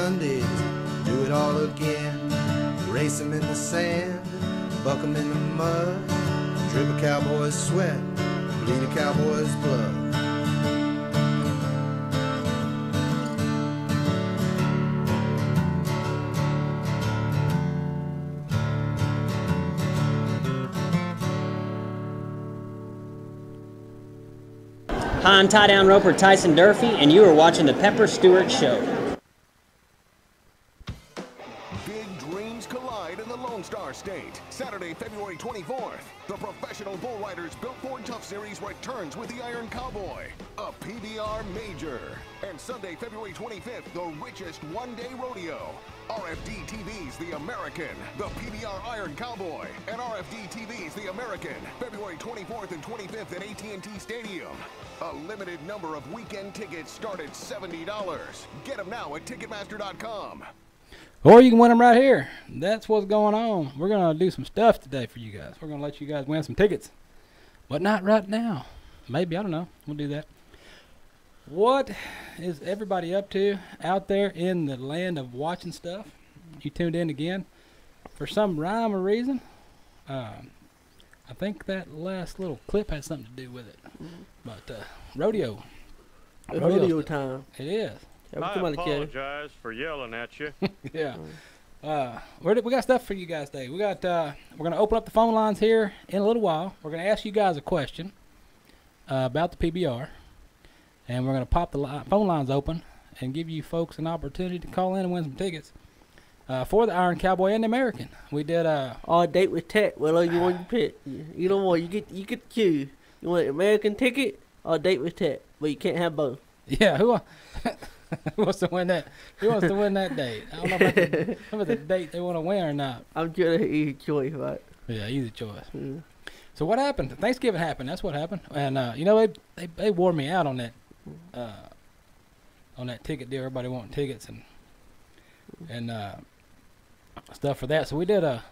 Sunday, do it all again. Race 'em in the sand, buck 'em in the mud, drip a cowboy's sweat, bleed a cowboy's blood. Hi, I'm tie-down roper Tyson Durfee, and you are watching the Pepper Stewart Show. Big dreams collide in the Lone Star State. Saturday, February 24th, the Professional Bull Riders Built Ford Tough Series returns with the Iron Cowboy, a PBR major. And Sunday, February 25th, the richest one-day rodeo. RFD TV's The American, the PBR Iron Cowboy, and RFD TV's The American, February 24th and 25th at AT&T Stadium. A limited number of weekend tickets start at $70. Get them now at Ticketmaster.com. Or you can win them right here. That's what's going on. We're going to do some stuff today for you guys. We're going to let you guys win some tickets. But not right now. Maybe, I don't know. We'll do that. What is everybody up to out there in the land of watching stuff? You tuned in again for some rhyme or reason. I think that last little clip had something to do with it. But rodeo. It's rodeo time. It is. I apologize for yelling at you. Yeah. We got stuff for you guys today. We're going to open up the phone lines here in a little while. We're going to ask you guys a question about the PBR. And we're going to pop the phone lines open and give you folks an opportunity to call in and win some tickets for the Iron Cowboy and the American. We did all date with Tex. Well, you want to pick. You don't want you get to choose. You want an American ticket or date with Tex, but you can't have both. Yeah, who wants to win that? Who wants to win that date? I don't know if it's a date they want to win or not. I'm sure it's easy choice, right? Yeah, easy choice. Mm. So what happened? Thanksgiving happened. That's what happened. And you know they wore me out on that ticket deal. Everybody wanting tickets and stuff for that. So we did a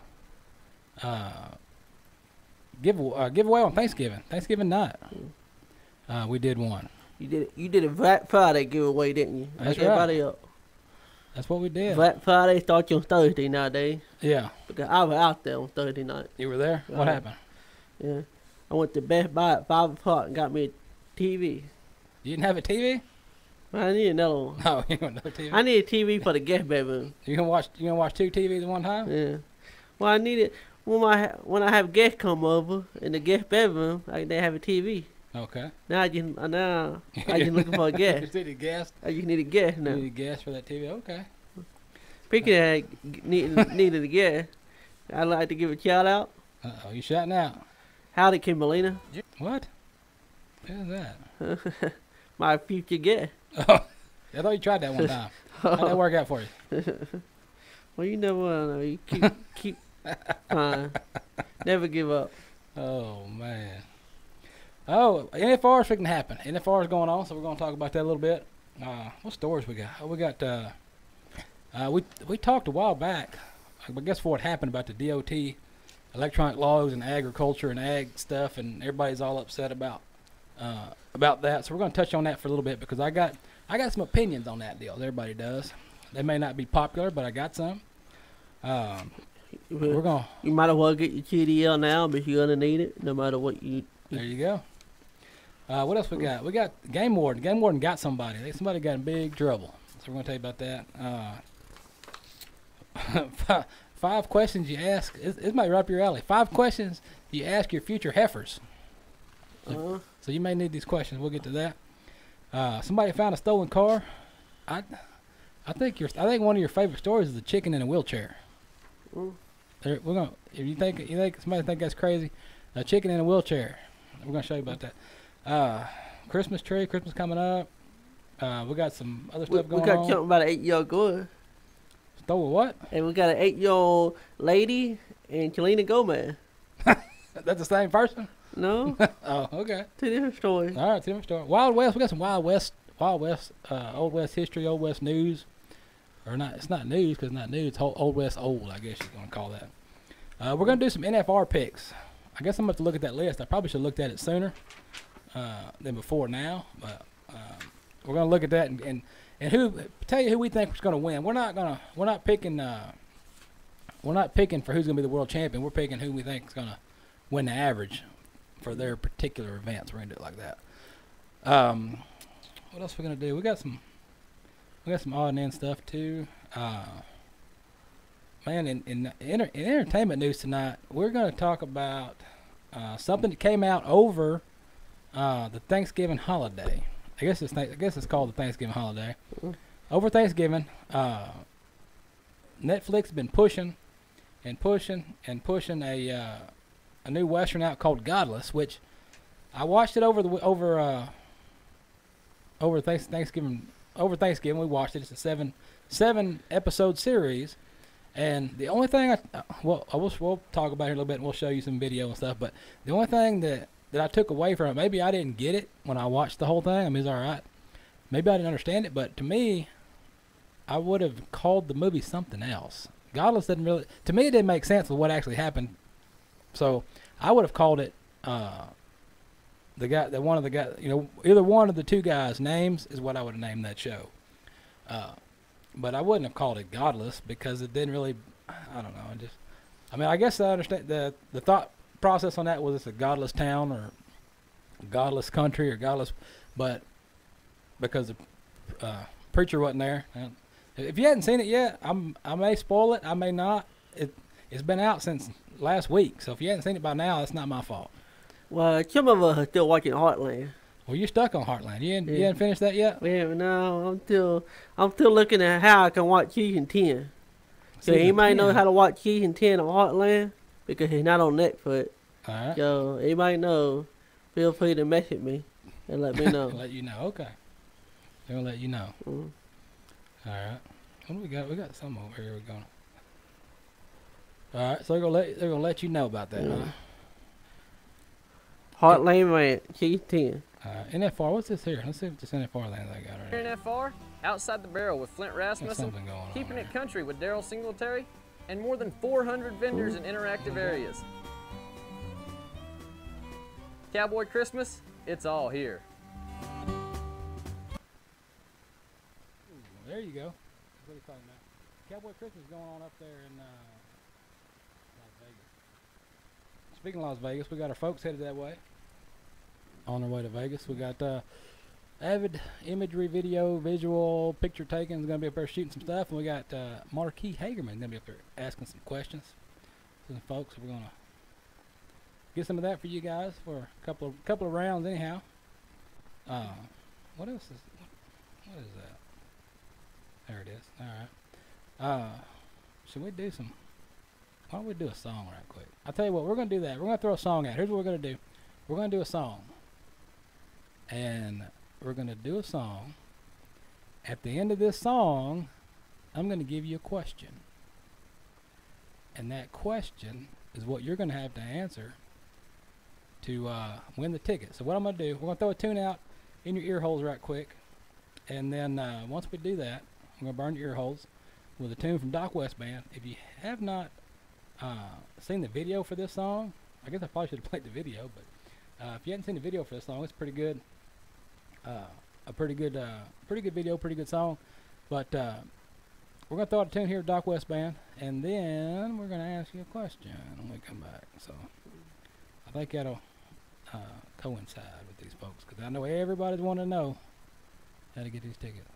giveaway on Thanksgiving night. We did one. You did a Black Friday giveaway, didn't you? That's like everybody else. That's what we did. Black Friday starts on Thursday nowadays. Yeah. Because I was out there on Thursday night. You were there? What happened? Yeah. I went to Best Buy at 5 o'clock and got me a TV. You didn't have a TV? I need another one. No, you want another TV? I need a TV for the guest bedroom. You gonna watch two TVs at one time? Yeah. Well, I need it when I have guests come over in the guest bedroom. They have a TV. Okay. Now I just looking for a guest. You need a guest? I just need a guest now. You need a guest for that TV? Okay. Speaking of needed a guest, I'd like to give a shout out. Uh-oh, you shouting out. Howdy, Kimberlina. What? Who's that? My future guest. Oh, I thought you tried that one time. How'd that work out for you? Well, you never know. You keep trying. Never give up. Oh, man. Oh, NFR is freaking happen. NFR is going on, so we're going to talk about that a little bit. What stories we got? Oh, we got, we talked a while back, I guess before it happened, about the DOT, electronic logs and agriculture and ag stuff, and everybody's all upset about that. So we're going to touch on that for a little bit because I got some opinions on that deal. Everybody does. They may not be popular, but I got some. You might as well get your TDL now, but you're going to need it no matter what you... There you go. What else we got? We got Game Warden. Game Warden got somebody. Somebody got in big trouble. So we're going to tell you about that. 5 questions you ask. This might be right up your alley. 5 questions you ask your future heifers. So you may need these questions. We'll get to that. Somebody found a stolen car. I think one of your favorite stories is the chicken in a wheelchair. We're gonna. If you think somebody think that's crazy, a chicken in a wheelchair. We're gonna show you about that. Christmas tree. Christmas coming up. We got some other stuff going on. We got something about an 8-year-old girl. Stole what? And we got an 8-year-old lady and Kalina Gomez. That's the same person? No. Oh, okay. 2 different stories. All right, 2 different stories. Wild West. We got some Wild West, Old West history, Old West news. Or not? It's not news because it's not news. It's Old West old, I guess you're gonna call that. We're gonna do some NFR picks. I guess I'm gonna have to look at that list. I probably should have looked at it sooner than before now. But we're gonna look at that and tell you who we think is gonna win. We're not picking for who's gonna be the world champion. We're picking who we think is gonna win the average for their particular events. We're gonna do it like that. What else are we gonna do? We got some odd and end stuff too. Man, in entertainment news tonight, we're gonna talk about something that came out over the Thanksgiving holiday. I guess it's called the Thanksgiving holiday. Over Thanksgiving, Netflix has been pushing a new Western out called Godless, which I watched it over Thanksgiving. Over Thanksgiving, we watched it. It's a seven episode series, and the only thing we'll talk about it here a little bit, and we'll show you some video and stuff. But the only thing that I took away from it, maybe I didn't get it when I watched the whole thing. I mean, it's all right. Maybe I didn't understand it, but to me, I would have called the movie something else. Godless didn't really, to me, it didn't make sense with what actually happened. So I would have called it either one of the two guys' names is what I would have named that show. But I wouldn't have called it Godless because it didn't really, I don't know. I guess I understand the thought process on that was it's a godless town or godless country or godless, but because the preacher wasn't there. If you hadn't seen it yet, I may spoil it. I may not. It's been out since last week, so if you hadn't seen it by now, that's not my fault. Well, some of us are still watching Heartland. Well, you're stuck on Heartland. You haven't finished that yet? Yeah, no, I'm still looking at how I can watch season 10. So anybody know how to watch season 10 on Heartland? Because it's not on Netflix. All right. So anybody know, feel free to message me and let me know. Let you know. Okay. They're gonna let you know. Mm. All right. What do we got? We got some over here. We're going. All right. So they're gonna let you know about that, huh? Heartland Ranch, season 10. NFR. What's this here? Let's see if this NFR land I got right here. NFR, Outside the Barrel with Flint Rasmussen, Keeping It Country with Daryl Singletary, and more than 400 vendors in interactive areas. Cowboy Christmas, it's all here. There you go. That's what he's talking about. Cowboy Christmas is going on up there in Las Vegas. Speaking of Las Vegas, we got our folks headed that way. On their way to Vegas. We got Avid Imagery, Video, Visual, Picture Taking is going to be up there shooting some stuff. And we got Marquis Hagerman going to be up there asking some questions to some folks. We're going to get some of that for you guys for a couple of rounds anyhow. What else is what is that? There it is. All right. Should we do some? Why don't we do a song right quick? I'll tell you what, we're going to do that. We're going to throw a song out. Here's what we're going to do. We're going to do a song. And we're going to do a song. At the end of this song, I'm going to give you a question. And that question is what you're going to have to answer to win the ticket. So what I'm going to do, we're going to throw a tune out in your ear holes right quick. And then once we do that, I'm going to burn your ear holes with a tune from Doc West Band. If you have not seen the video for this song, I guess I probably should have played the video, but if you haven't seen the video for this song, it's pretty good. A pretty good video, pretty good song. But we're going to throw out a tune here, Doc West Band, and then we're going to ask you a question when we come back. So I think that'll coincide with these folks, because I know everybody's wanting to know how to get these tickets.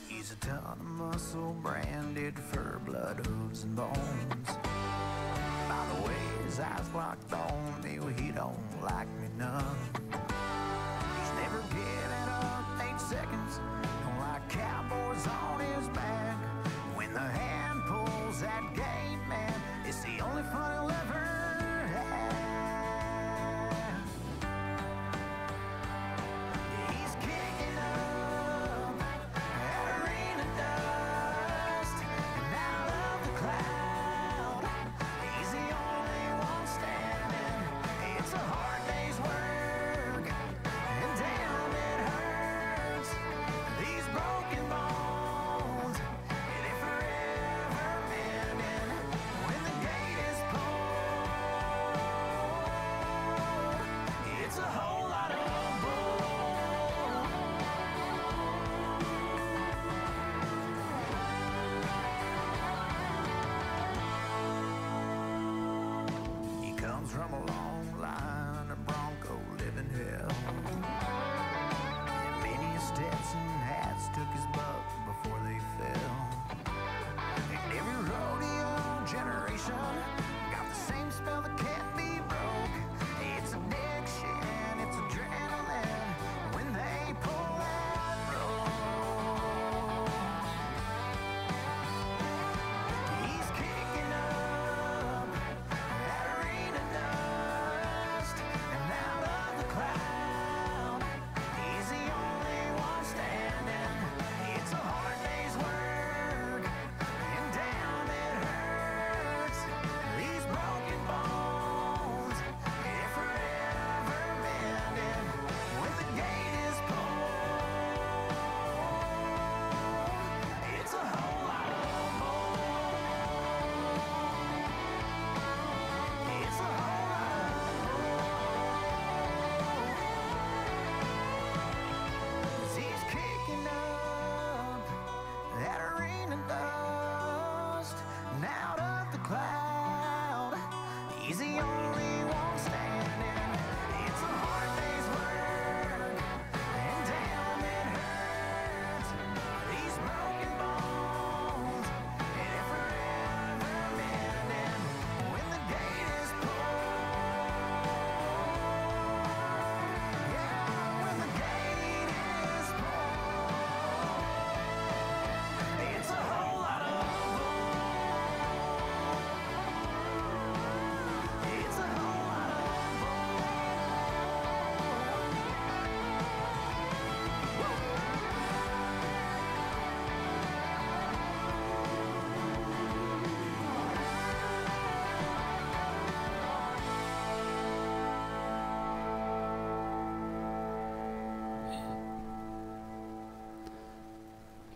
He's a ton of muscle branded for blood, hooves, and bones. By the way, his eyes locked on me, well, he don't like me none. He's never given up 8 seconds, like cowboys on his back. When the hand pulls that gate, man, it's the only fun he'll ever have. He's kicking up that arena dust, and out of the cloud, he's the only one standing. It's a hard day's work, from a long line of Bronco living hell. And many a Stetson hats took his buck before they fell. And every rodeo generation got the same spell that can't be broke. It's addiction, it's adrenaline when they pull that rope. He's kicking up that arena dust, and out of the crowd, he's the only one standing. It's a hard day's work, and damn it hurts. These broken bones, if forever mending, when the gate is pulled, it's a whole lot of bone. It's a whole lot of bone. He's kicking up that arena dust, and out of the cloud, he's the only one standing. It's a hard day's work, and damn it hurts. These broken bones, and if forever mending, when the gate is pulled, yeah, when the gate is pulled, it's a whole lot of bone. It's a whole lot of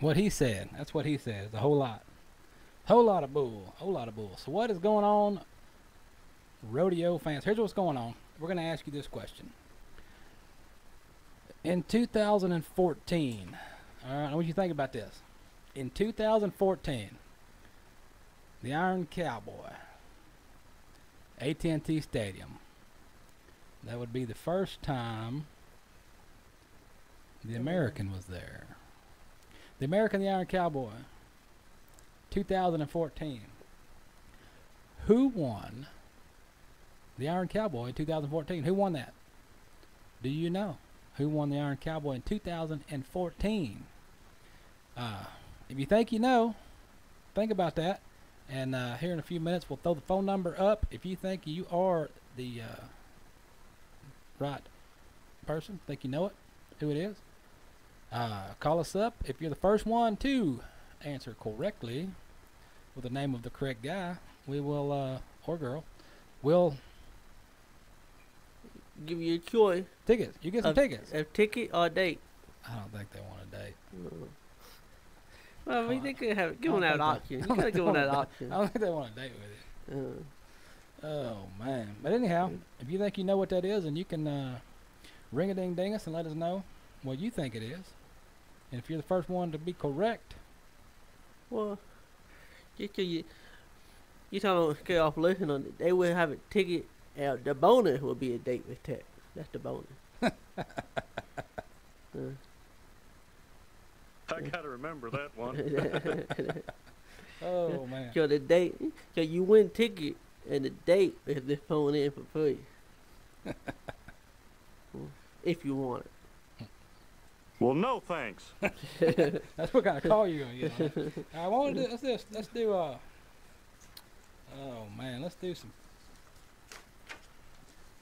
What he said. That's what he said. It's a whole lot. Whole lot of bull. Whole lot of bull. So what is going on, rodeo fans? Here's what's going on. We're going to ask you this question. In 2014, all right, I want you to think about this. In 2014, the Iron Cowboy, AT&T Stadium, that would be the first time the American was there. The American, the Iron Cowboy, 2014. Who won the Iron Cowboy in 2014? Who won that? Do you know who won the Iron Cowboy in 2014? If you think you know, think about that. And here in a few minutes, we'll throw the phone number up. If you think you are the right person, think you know it, who it is, call us up. If you're the first one to answer correctly with the name of the correct guy, we will, or girl, we'll give you a choice. Tickets. You get some tickets. A ticket or a date. I don't think they want a date. Well, we think they have given that option. You gotta give them that option. I don't think they want a date with it. Oh man! But anyhow, if you think you know what that is, and you can ring a ding ding us and let us know what you think it is, and if you're the first one to be correct, well, you tell them to get off listening on it. They will have a ticket. The bonus will be a date with Tex. That's the bonus. I gotta remember that one. oh man! So the date, so you win ticket, and the date is just phone in for free. If you want it. Well, no thanks. That's what kind of call you're gonna get. I want to do. Let's do. Oh man, let's do some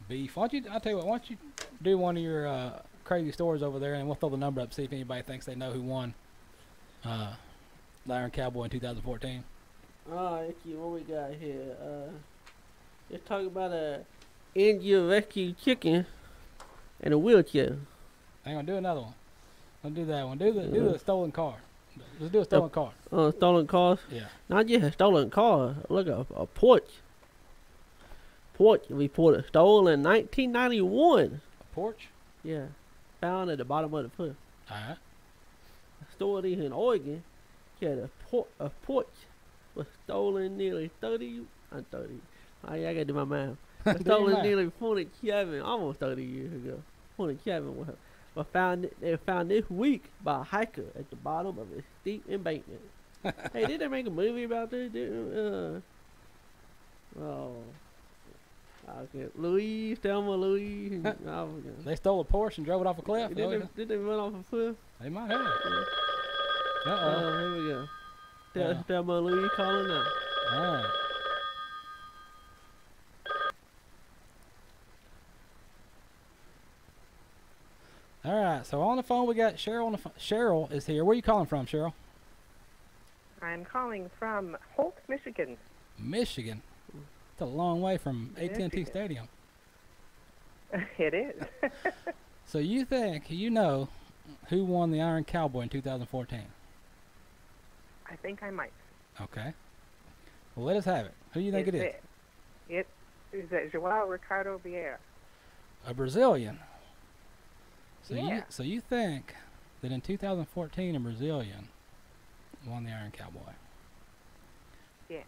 beef. Why don't you? I'll tell you what. Why don't you do one of your crazy stories over there, and we'll throw the number up, see if anybody thinks they know who won the Iron Cowboy in 2014. Alright, what we got here? Let's talk about a India rescue chicken and a wheelchair. Hang on, do another one. Let's do that one. Do the stolen car. Let's do a stolen car. Stolen cars? Yeah. Not just a stolen car. Look, a porch. Porch reported stolen in 1991. A porch? Yeah. Found at the bottom of the foot. Alright. Stored in Oregon. Yeah, a porch was stolen nearly 30. I gotta do my math. A stolen nearly 47, almost 30 years ago. 47 was they were found this week by a hiker at the bottom of a steep embankment. Hey, did they make a movie about this? Thelma Louise. They stole a Porsche and drove it off a cliff. Did they run off a cliff? They might have. Here we go. Thelma Louise calling now. All right. All right, so on the phone we got Cheryl on the phone. Cheryl is here. Where are you calling from, Cheryl? I'm calling from Holt, Michigan. Michigan. It's a long way from AT&T Stadium. It is. So you think you know who won the Iron Cowboy in 2014? I think I might. Okay. Well, let us have it. Who do you think it is? It is João Ricardo Vieira. A Brazilian. So yeah. You think that in 2014 a Brazilian won the Iron Cowboy? Yeah.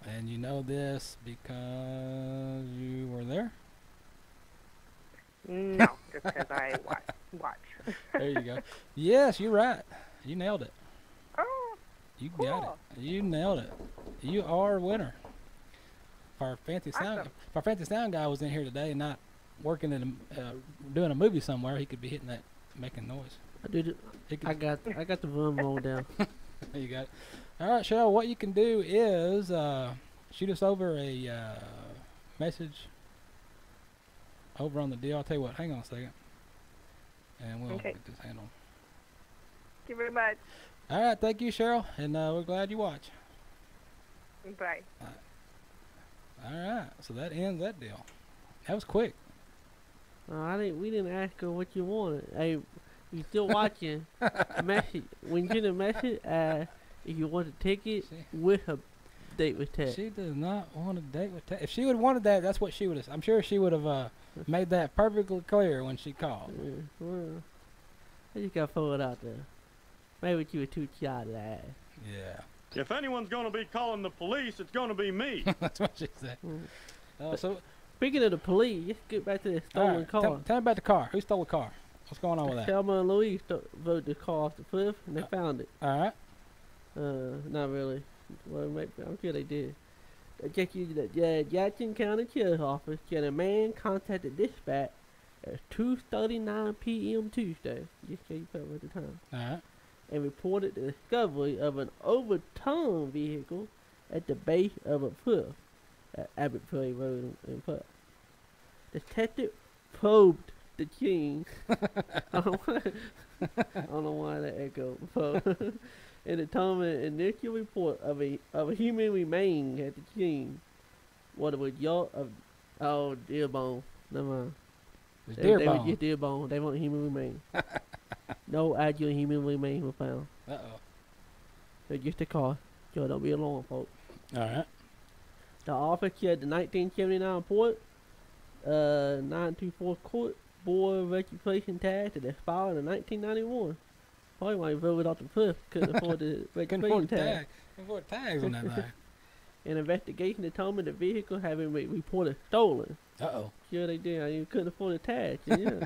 And you know this because you were there? No, just because I watch. There you go. Yes, you're right. You nailed it. Oh, you cool. got it. You nailed it. You are a winner. If our fancy sound guy was in here today and not working in doing a movie somewhere, he could be hitting that, making noise. I got the room rolled down. You got it. All right, Cheryl, what you can do is shoot us over a message over on the deal. I'll tell you what, hang on a second. And we'll get this handled. Thank you very much. All right, thank you, Cheryl, and we're glad you watch. Bye. All right, so that ends that deal. That was quick. We didn't ask her what you wanted. Hey, you still watching? Message when you get a message. If you want a ticket with a date with Tex. She does not want a date with Tex. If she would have wanted that, that's what she would have. I'm sure she would have made that perfectly clear when she called. Yeah, well, I just got to throw it out there. Maybe you were too shy to ask. Yeah. If anyone's going to be calling the police, it's going to be me. That's what she said. So, speaking of the police, let's get back to the stolen car. Tell me about the car. Who stole the car? What's going on with that? Thelma and Louise rode the car off the cliff, and they found it. All right. Not really. Well, I'm sure they did. Check you the Jackson County Sheriff's Office said a man contacted dispatch at 2:39 p.m. Tuesday. Just so you put at the time. All right. And reported the discovery of an overturned vehicle at the base of a cliff at Abbott Prairie Road in Putt. Detective probed the scene. I don't know why that echo. And determined an initial report of a human remains at the scene. What a result of deer bone. Never mind. Deer bone. They were just deer bone. They weren't human remains. No actual human remains were found. They're just a car. So don't be alarmed, folks. All right. The office said the 1979 Port 924 Court Board registration tag that expired in 1991. Probably why he drove it off the cliff. Couldn't afford the registration tag. Couldn't afford tags on that thing. An investigation determined the vehicle had been reported stolen. Sure they did. You couldn't afford the tag. Yeah.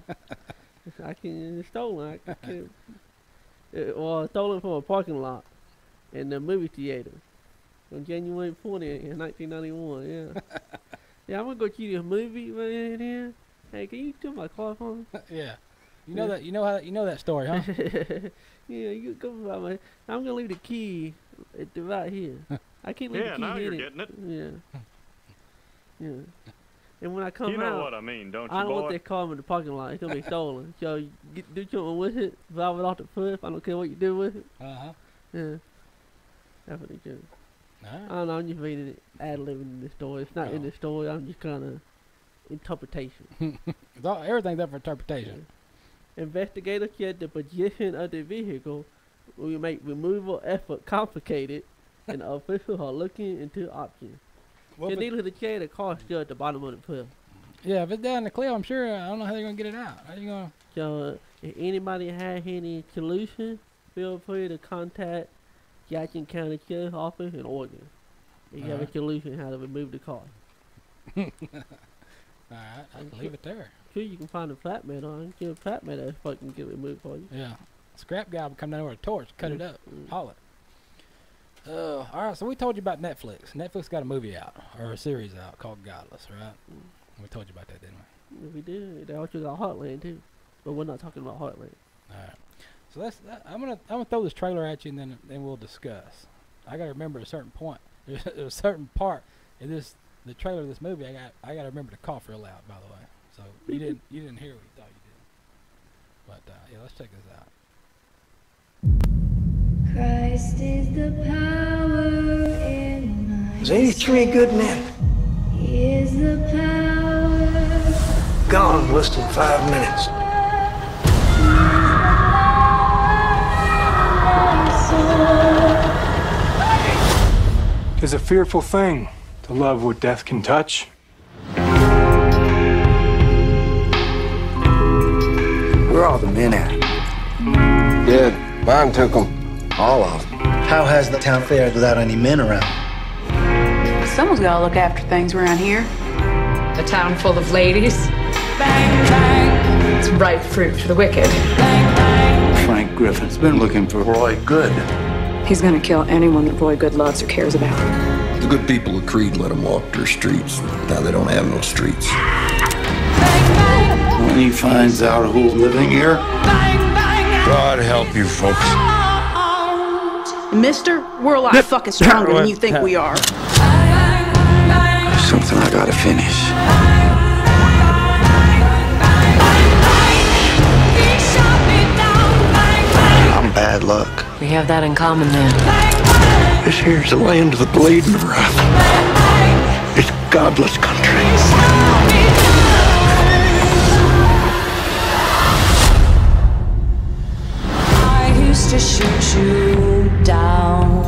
It's stolen. Stolen from a parking lot in the movie theater on January 20th in 1991. Yeah. Yeah, I'm gonna go see this movie right here. Hey, can you do my car for me? Yeah. You know that. You know that story, huh? Yeah, you go by my. I'm gonna leave the key right here. I can't leave the key now here. you're getting it. Yeah. Yeah. And when I come out, you know what I mean, don't you, I don't boy? want that car in the parking lot. It's gonna be stolen. So you do something with it, drive it off the cliff. I don't care what you do with it. Yeah. That's what they do. I don't know. I'm just reading it, ad-libbing in the story. It's not in the story. I'm just kind of interpretation. Everything's up for interpretation. Yeah. Investigators said the position of the vehicle will make removal effort complicated, and officials are looking into options. Needless to say, the car's still at the bottom of the cliff. Yeah, if it's down in the cliff, I'm sure. I don't know how they're gonna get it out. How you gonna? So, if anybody has any solution, feel free to contact Jackson County Sheriff's Office in Oregon. If you have a solution how to remove the car. Alright, I can leave it there. Sure, you can find a flatmate on. Get a flatmate that fucking get it moved for you. Yeah. Scrap guy would come down with a torch, cut it up, haul it. Alright, so we told you about Netflix. Netflix got a movie out, or a series out, called Godless, right? We told you about that, didn't we? Yeah, we did. They also got Heartland, too. But we're not talking about Heartland. Alright. So I'm gonna throw this trailer at you, and then we'll discuss. I gotta remember a certain point. There's a certain part in the trailer of this movie. I gotta remember to cough real loud. By the way, so you didn't hear what you thought you did. But yeah, let's check this out. Christ is the power in my There's 83 good men. He is the power. Gone in less than 5 minutes. It's a fearful thing to love what death can touch. Where are all the men at? Dead. Mine took them. All of them. How has the town fared without any men around? Someone's got to look after things around here. A town full of ladies. Bang, bang. It's ripe fruit for the wicked. Bang, bang. Frank Griffin's been looking for Roy Good. He's gonna kill anyone that Roy Good loves or cares about. The good people of Creed let them walk their streets. Now they don't have no streets. When he finds out who's living here, God help you folks. Mister, we're a lot fucking stronger than you think we are. there's something I gotta finish. I'm bad luck. We have that in common then. This here's the land of the blade and the wrath. It's godless country. I used to shoot you down.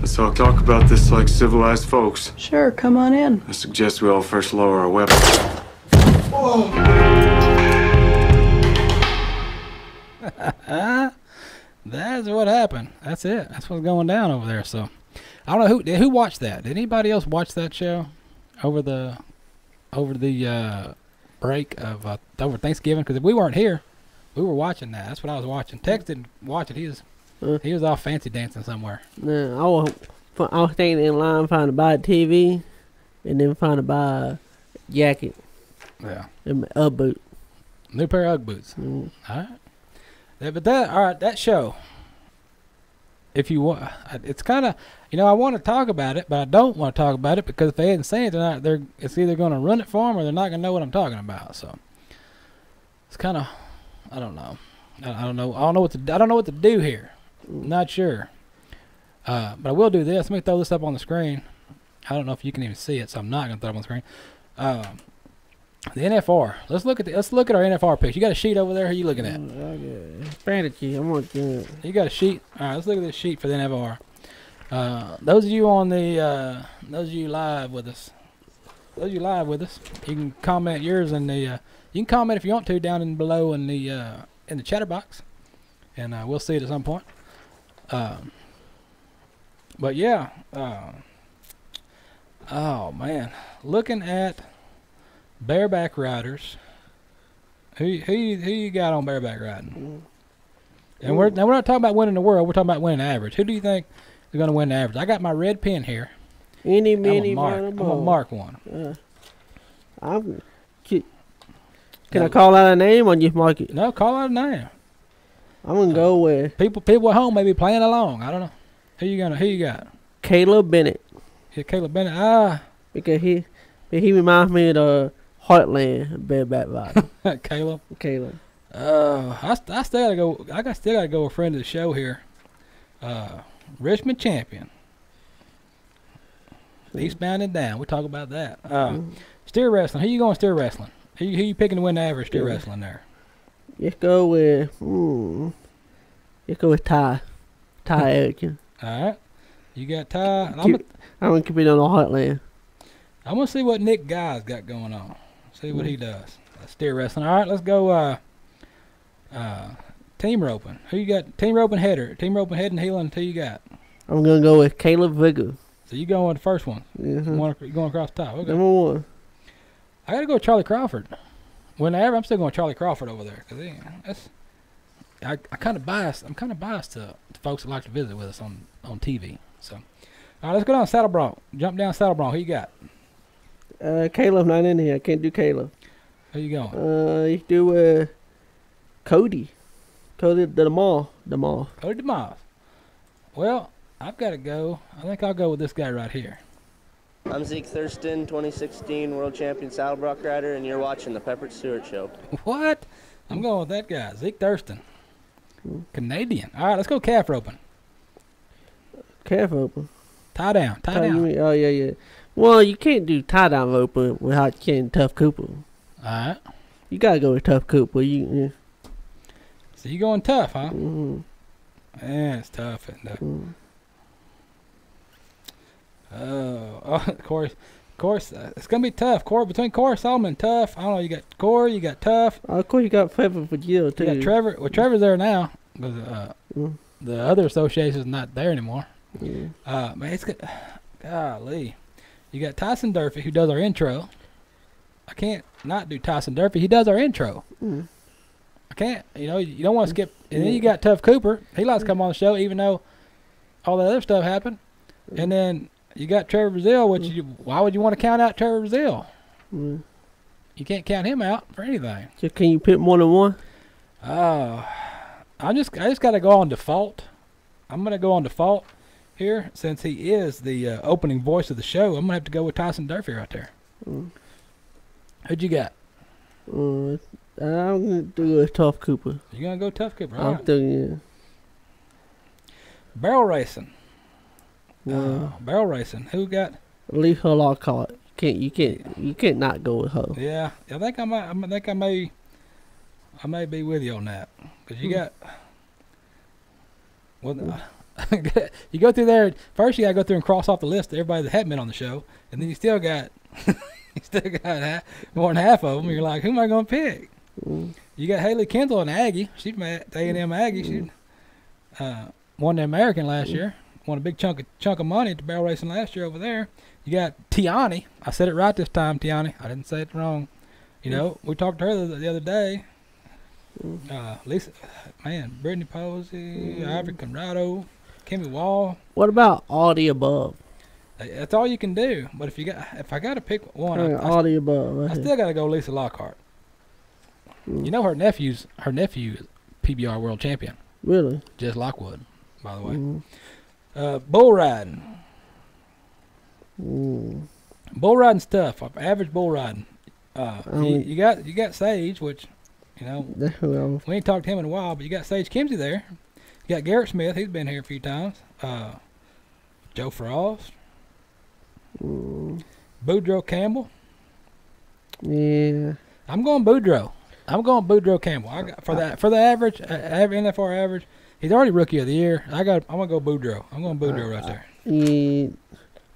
Let's all talk about this like civilized folks. Sure, come on in. I suggest we all first lower our weapons. That's what happened. That's it. That's what's going down over there. So, I don't know who watched that. Did anybody else watch that show over the break of over Thanksgiving? Because if we weren't here, we were watching that. That's what I was watching. Tex didn't watch it. He was off fancy dancing somewhere. Yeah, I was standing in line trying to buy a TV, and then trying to buy a jacket. Yeah. And a boot. New pair of Ugg boots. All right. Yeah, but that show, if you want, it's kind of, I want to talk about it, but I don't want to talk about it because if they hadn't seen it, it's either going to run it for them or they're not going to know what I'm talking about. So it's kind of, I don't know. I don't know what to do here. I'm not sure. But I will do this. Let me throw this up on the screen. I don't know if you can even see it, so I'm not going to throw it up on the screen. The NFR. Let's look at our NFR picture. You got a sheet over there? Who are you looking at? Strategy. I'm looking. You got a sheet? All right. Let's look at this sheet for the NFR. Those of you live with us. You can comment yours in the. You can comment if you want to down in below in the chatter box, and we'll see it at some point. But yeah. Oh man, looking at bareback riders. Who you got on bareback riding? And we're not talking about winning the world. We're talking about winning the average. Who do you think is going to win the average? I got my red pen here. I'm gonna mark one. Can I call out a name or just mark it? No, call out a name. I'm gonna go with people at home may be playing along. I don't know. Who you got? Caleb Bennett. Yeah, Caleb Bennett. Because he reminds me of the Heartland bareback rider. Caleb. I still gotta go. I still gotta go with a friend of the show here. Richmond champion. Eastbound and down. We talk about that. Steer wrestling. Who you going steer wrestling? Who you picking to win the average steer wrestling there? Let's go with Ty. Ty Erickson. All right. You got Ty. I'm gonna compete on the Heartland. I'm gonna see what Nick Guy's got going on. See what he does. Steer wrestling. All right. Let's go. Team roping. Who you got? Team roping header. Team roping head and heeling. Who you got? I'm gonna go with Caleb Vigor. So you go on the first one. You going across the top. Okay. Number 1. I got to go with Charlie Crawford. Whenever I'm still going Charlie Crawford over there because I kind of biased. I'm kind of biased to folks that like to visit with us on TV. So, all right, let's go down Saddle Bronc. Jump down Saddle Bronc. Who you got? Caleb not in here. I can't do Caleb. Who you going? You do Cody. Cody DeMar. Cody DeMar. Well, I've got to go. I think I'll go with this guy right here. I'm Zeke Thurston, 2016 World Champion Saddle Bronc rider, and you're watching the Pepper Stewart Show. What? I'm going with that guy, Zeke Thurston. Canadian. All right, let's go calf roping. Calf roping. Tie down. Oh, yeah. Well, you can't do tie down roping without getting Tough Cooper. All right. You got to go with Tough Cooper. So you going tough, huh? Mm-hmm. Yeah, it's tough. Of course, it's gonna be tough. Between Corey Solomon, tough. I don't know. You got Corey, you got tough. Of course, you got Pepper for Jill too. You got Trevor. Well, Trevor's there now because the other association's not there anymore. Man, it's good. Golly, you got Tyson Durfee who does our intro. I can't not do Tyson Durfee. He does our intro. I can't. You don't want to skip. And then you got Tough Cooper. He likes to come on the show, even though all that other stuff happened. And then you got Trevor Brazile, which why would you want to count out Trevor Brazile? You can't count him out for anything. So can you pick more than one? I just got to go on default. I'm gonna go on default here since he is the opening voice of the show. I'm gonna have to go with Tyson Durfee right there. Who'd you got? I'm gonna do a Tough Cooper. You gonna go Tough Cooper? I'm doing barrel racing. Barrel racing. Who got? Lisa Lockhart. You can't not go with her. Yeah, I think I may be with you on that because you got. Well, you go through there first. You gotta go through and cross off the list of everybody that hadn't been on the show, and then you still got more than half of them. You're like, who am I gonna pick? You got Haley Kendall, an Aggie. She's at A&M Aggie. She won the American last year. Won a big chunk of money at the barrel racing last year over there. You got Tiani. I said it right this time, Tiani. I didn't say it wrong. We talked to her the other day. Lisa, man, Brittany Posey, Ivory Conrado, Kimmy Wall. What about all the above? That's all you can do. But if I got to pick one, all the above. I still got to go Lisa Lockhart. Her nephew's PBR world champion. Really? Jess Lockwood, by the way. Bull riding. Bull riding's tough. Average bull riding. You got Sage, which we ain't talked to him in a while, but you got Sage Kimsey there. You got Garrett Smith. He's been here a few times. Joe Frost. Boudreaux Campbell. Yeah. I'm going Boudreaux. Boudreaux Campbell. I got for the average NFR average. He's already rookie of the year. I'm gonna go Boudreaux. I'm going Boudreaux right there. Yeah,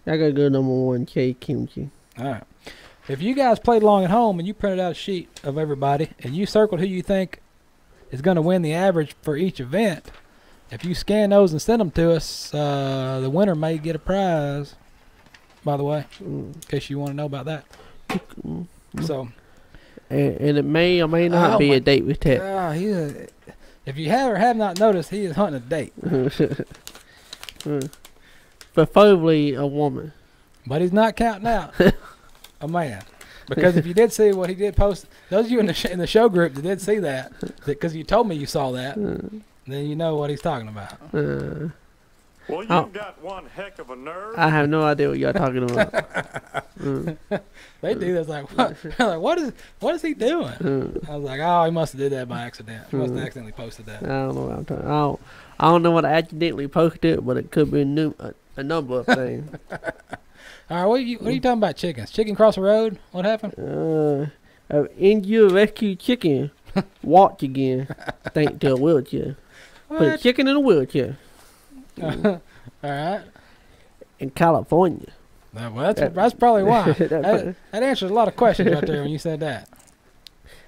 I gotta go number 1, Kay Kimchi. All right. If you guys played along at home and you printed out a sheet of everybody and you circled who you think is going to win the average for each event, if you scan those and send them to us, the winner may get a prize. By the way, in case you want to know about that. So. And it may or may not be a date with Tex. If you have or have not noticed, he is hunting a date. Preferably a woman. But he's not counting out a man. Because if you did see what he did post, those of you in the show group that did see that, because you told me you saw that, then you know what he's talking about. Well, you've got one heck of a nerve. I have no idea what y'all talking about. They do this like, what is he doing? I was like, oh, he must have did that by accident. He must have accidentally posted that. I don't know what I'm talking about. I don't know what I accidentally posted, but it could be a number of things. All right, what are you talking about chickens? Chicken cross the road? What happened? India rescue chicken walked again, thanks to a wheelchair. What? Put a chicken in a wheelchair. All right. In California. Well, that's probably why. that answers a lot of questions right there when you said that.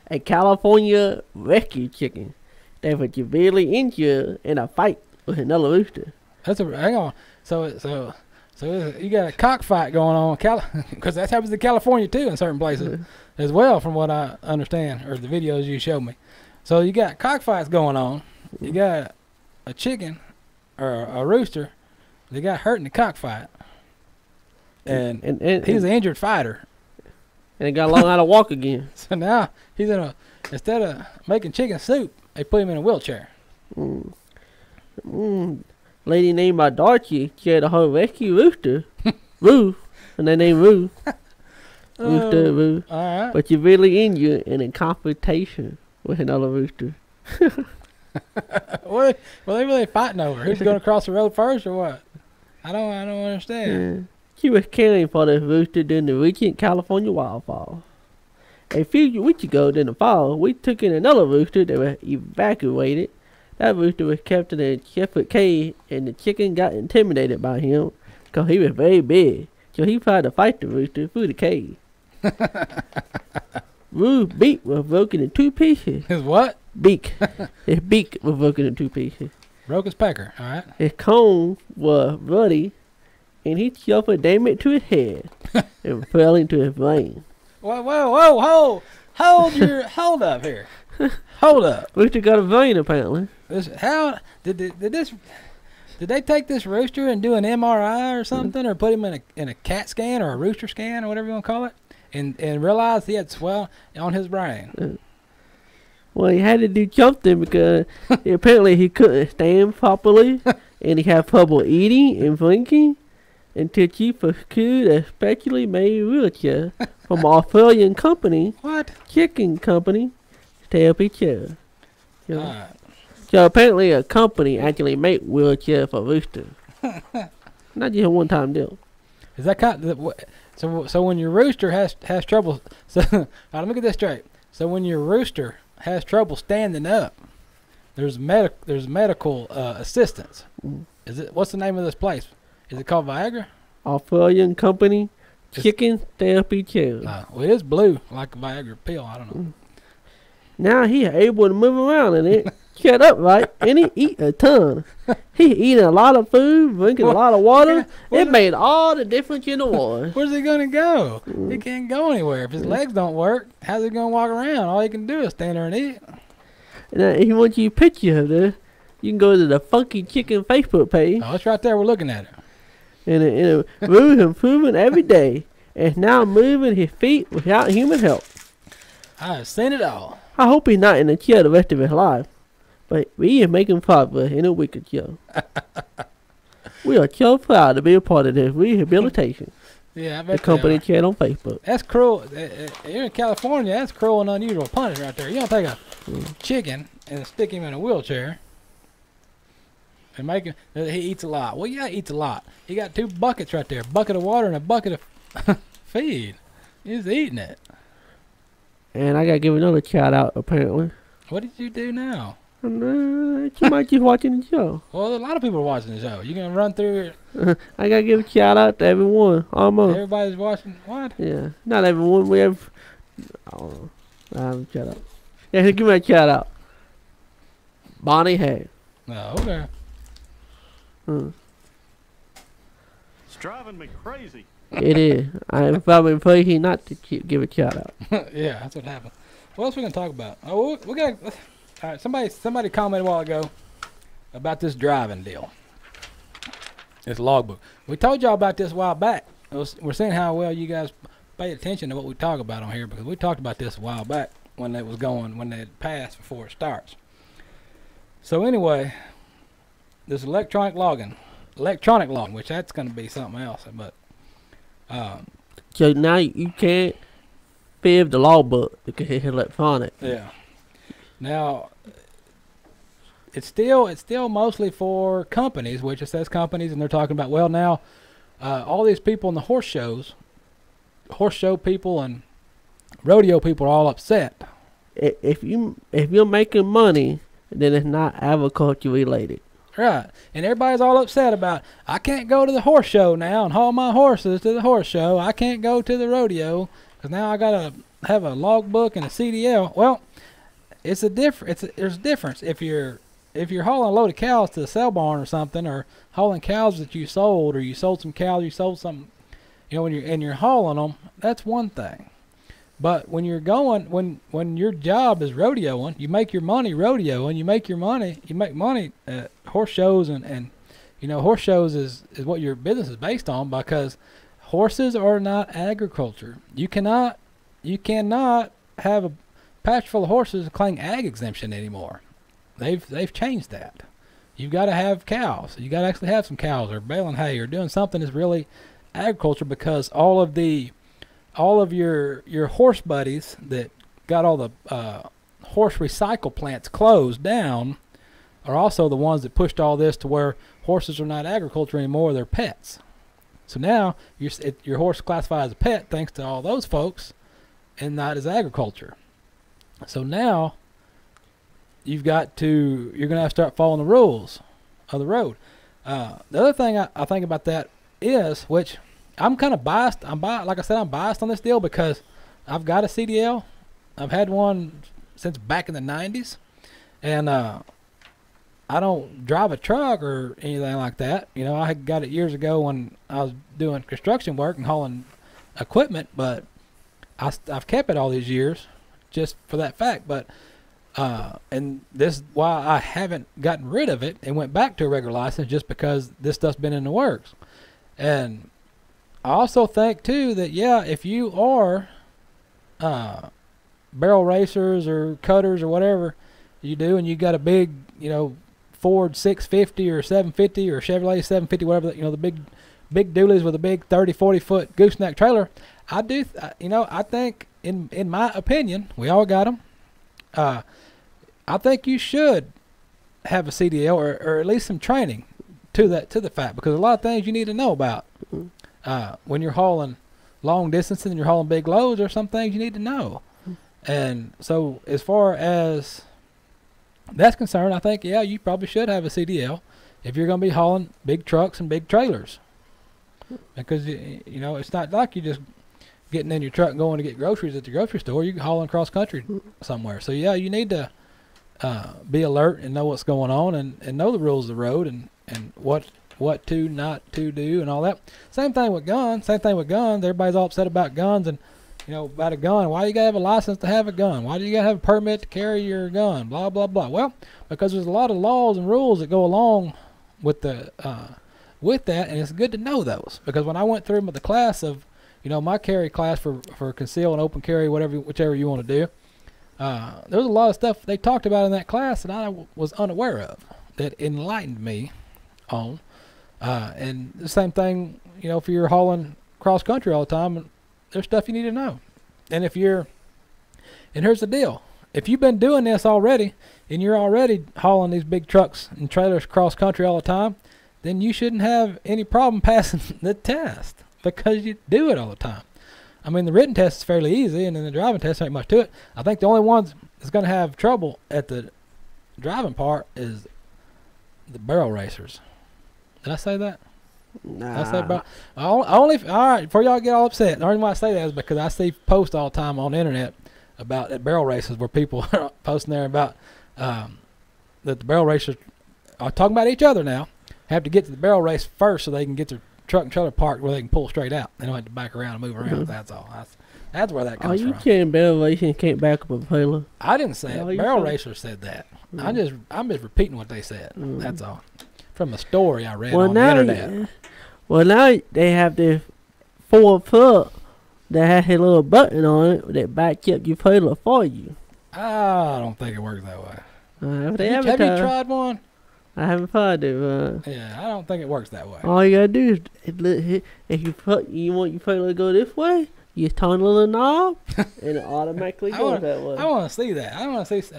A California rescue chicken that was severely injured in a fight with another rooster. Hang on. So So you got a cockfight going on, because that happens in California too in certain places as well, from what I understand, or the videos you showed me. So you got cockfights going on. You got a chicken or a rooster. They got hurt in the cockfight, and he's an injured fighter. And he got to learn how to walk again. So now he's instead of making chicken soup, they put him in a wheelchair. Lady named by Darcy, she had a whole rescue rooster, Roo, and they named Roo. Rooster Roo. All right. But you really injured in a confrontation with another rooster. What are they really fighting over? Who's going to cross the road first or what? I don't understand. Yeah. She was caring for the rooster during the recent California wildfire. A few weeks ago during the fall, we took in another rooster that was evacuated. That rooster was kept in a separate cage, and the chicken got intimidated by him because he was very big. So he tried to fight the rooster through the cage. Roo's beak was broken in 2 pieces. His what? Beak. His beak was broken in 2 pieces. Broke his pecker, all right. His comb was ruddy, and he suffered damage to his head and fell into his brain. Whoa! Hold up here. Hold up. Rooster got a vein apparently. How did they take this rooster and do an MRI or something, or put him in a CAT scan or a rooster scan or whatever you want to call it, and realize he had swell on his brain? Well, he had to do something because apparently he couldn't stand properly, and he had trouble eating and drinking until she procured a specially made wheelchair from an Australian company. What? Chicken company. To help each other. So apparently a company actually make wheelchair for roosters. Not just a one-time deal. Is that so when your rooster has trouble? So let me get this straight. So when your rooster has trouble standing up, there's medical assistance. What's the name of this place? Is it called Viagra? Australian company chicken therapy chair. Well, it is blue like a Viagra pill. I don't know. Now he able to move around in it. Shut up, right? And he eat a ton. He eating a lot of food, drinking a lot of water. It made all the difference in the world. Where's he gonna go? He can't go anywhere. If his legs don't work, how's he gonna walk around? All he can do is stand there and eat. Now, if you want you a picture of this, you can go to the Funky Chicken Facebook page. Oh, it's right there. We're looking at it. And it moves improving every day, and now moving his feet without human help. I have seen it all. I hope he's not in a chair the rest of his life, but we are making progress in a wicked show. We are so proud to be a part of this rehabilitation. Yeah, I bet the company chat on Facebook. That's cruel. Here in California, that's cruel and unusual punishment right there. You don't take a chicken and stick him in a wheelchair and make him. He eats a lot. Well, yeah, he eats a lot. He got 2 buckets right there: a bucket of water and a bucket of feed. He's eating it. And I gotta give another shout out. Apparently. What did you do now? You might just watching the show. Well, a lot of people are watching the show. You gonna run through it? I gotta give a shout out to everyone. Almost. Everybody's watching. What? Yeah, not everyone. We have. I don't know. Shout out. Yeah, give me a shout out. Bonnie Hay. Oh, okay. It's driving me crazy. It is. I'm probably crazy not to give a shout out. Yeah, that's what happened. What else we gonna talk about? Oh, we got. All right, somebody commented a while ago about this driving deal. This logbook. We told y'all about this a while back. We're saying how well you guys pay attention to what we talk about on here, because we talked about this a while back when it had passed before it starts. So anyway, this electronic logging, which that's gonna be something else, but. So now you can't fill the logbook because it's electronic. Yeah. Now, it's still mostly for companies, which it says companies, and they're talking about, well, now all these people in the horse show people and rodeo people are all upset. If you're making money, then it's not agriculture related. Right, and everybody's all upset about, I can't go to the horse show now and haul my horses to the horse show. I can't go to the rodeo because now I gotta have a logbook and a CDL. Well, there's a difference if you're if you're hauling a load of cows to the sale barn or something, or hauling cows that you sold, or you sold some cows, you sold some, when you're hauling them, that's one thing. But when you're going, when your job is rodeoing, you make your money rodeoing, you make money at horse shows, and horse shows is what your business is based on, because horses are not agriculture. You cannot have a patch full of horses and claim ag exemption anymore. They've changed that. You've got to have cows. You got to actually have some cows, or baling hay, or doing something that's really agriculture, because all of your horse buddies that got all the horse recycle plants closed down are also the ones that pushed all this to where horses are not agriculture anymore, they're pets. So now your horse classified as a pet thanks to all those folks, and not as agriculture. So now you're going to have to start following the rules of the road. The other thing I think about that is, which I'm kind of biased. Like I said, I'm biased on this deal because I've got a CDL. I've had one since back in the 90s, and I don't drive a truck or anything like that. I got it years ago when I was doing construction work and hauling equipment, but I've kept it all these years just for that fact. But and this is why I haven't gotten rid of it and went back to a regular license, just because this stuff's been in the works. And I also think too that if you are barrel racers or cutters or whatever you do, and you got a big Ford 650 or 750 or Chevrolet 750, whatever, the big dualies with a big 30-40 foot gooseneck trailer, I think in my opinion, we all got them. I think you should have a CDL or at least some training to the fact, because a lot of things you need to know about. When you're hauling long distances and you're hauling big loads, there's some things you need to know. And so as far as that's concerned, I think, you probably should have a CDL if you're going to be hauling big trucks and big trailers. Because, it's not like you're just getting in your truck and going to get groceries at the grocery store. You're hauling cross country somewhere. So, you need to be alert and know what's going on, and know the rules of the road, and what to not to do and all that. Same thing with guns. Everybody's all upset about guns, and about a gun. Why do you gotta have a license to have a gun? Why do you gotta have a permit to carry your gun? Blah blah blah. Well, because there's a lot of laws and rules that go along with the with that, and it's good to know those. Because when I went through the class of my carry class for conceal and open carry, whichever you want to do, there was a lot of stuff they talked about in that class that I was unaware of, that enlightened me on. And the same thing, if you're hauling cross country all the time, there's stuff you need to know. And here's the deal. If you've been doing this already, and you're already hauling these big trucks and trailers cross country all the time, then you shouldn't have any problem passing the test, because you do it all the time. I mean, the written test is fairly easy, and then the driving test ain't much to it. I think the only ones that's going to have trouble at the driving part is the barrel racers. Did I say that? Nah. All right, before y'all get all upset, the reason why I say that is because I see posts all the time on the internet about at barrel races where people are posting there about that the barrel racers are talking about each other now, have to get to the barrel race first so they can get their truck and trailer parked where they can pull straight out. They don't have to back around and move around. That's all. That's where that comes from. You can't barrel race and can't back up a trailer. I didn't say it. Barrel racers said that. I'm just repeating what they said. That's all. From a story I read on the internet. Now they have this Ford truck that has a little button on it that backs up your trailer for you. I don't think it works that way. Have you tried one? I haven't tried it. Yeah, I don't think it works that way. All you gotta do is, if you want your trailer to go this way, you turn a little knob, and it automatically goes that way. I want to see that. I want to see